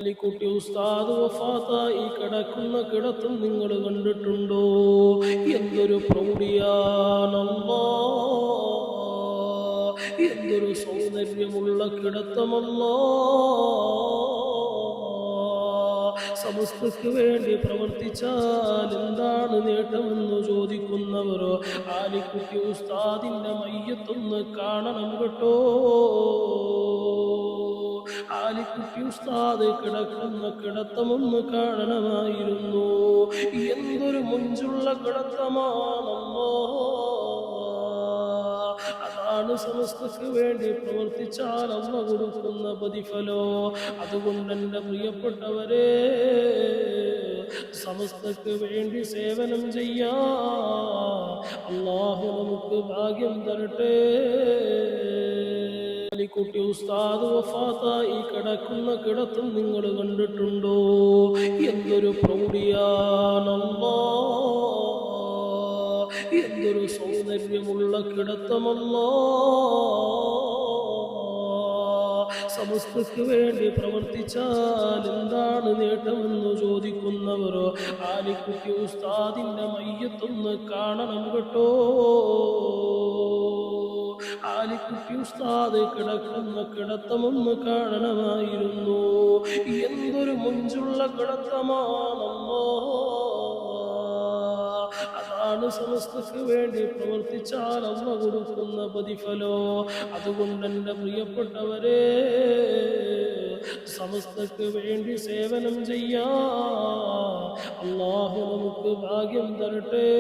കുട്ടി ഉസ്താദ് വഫാത്തായി കിടക്കുന്ന കിടത്തം നിങ്ങൾ കണ്ടിട്ടുണ്ടോ? എന്തൊരു പ്രൗഢിയാണല്ലോ, എന്തൊരു സൗന്ദര്യമുള്ള കിടത്തമല്ലോ. സമസ്തക്ക് വേണ്ടി പ്രവർത്തിച്ചാൽ എന്താണ് നേട്ടമെന്ന് ചോദിക്കുന്നവർ ആലിക്കുട്ടി ഉസ്താദിന്റെ മയ്യത്തൊന്ന് കാണണം കേട്ടോ. ആലിക്കുട്ടി ഉസ്താദ് കിടക്കുന്ന കിടത്തമൊന്ന് കാണണമായിരുന്നു. എന്തൊരു മുഞ്ചുള്ള കിടത്തമാണല്ലോ. അതാണ് സമസ്തക്ക് വേണ്ടി പ്രവർത്തിച്ചാൽ അമ്മ കൊടുക്കുന്ന പ്രതിഫലോ. അതുകൊണ്ട് എൻ്റെ പ്രിയപ്പെട്ടവരെ, സമസ്തക്ക് വേണ്ടി സേവനം ചെയ്യാം. അല്ലാഹു നമുക്ക് ഭാഗ്യം തരട്ടെ. കുട്ടി ഉസ്താദ് വഫാത്തായി കിടക്കുന്ന കിടത്തം നിങ്ങൾ കണ്ടിട്ടുണ്ടോ? എന്തൊരു പ്രൗഢിയാണല്ലോ, എന്തൊരു സൗന്ദര്യമുള്ള കിടത്തമല്ലോ. സമസ്തക്ക് വേണ്ടി പ്രവർത്തിച്ചാൽ എന്താണ് നേട്ടമെന്ന് ചോദിക്കുന്നവർ ആലിക്കുട്ടി ഉസ്താദിന്റെ മയ്യത്തൊന്ന് കാണണം കേട്ടോ. ആലിക്കുട്ടി ഉസ്താദ് കിടക്കുന്ന കിടത്തമൊന്ന് കാണണമായിരുന്നു. എന്തൊരു മുഞ്ചുള്ള കിടത്തമാണല്ലോ. അതാണ് സമസ്തക്ക് വേണ്ടി പ്രവർത്തിച്ചാൽ അമ്മ കൊടുക്കുന്ന പ്രതിഫലോ. അതുകൊണ്ട് എൻ്റെ പ്രിയപ്പെട്ടവരെ, സമസ്തക്ക് വേണ്ടി സേവനം ചെയ്യാം. അല്ലാഹു നമുക്ക് ഭാഗ്യം തരട്ടെ.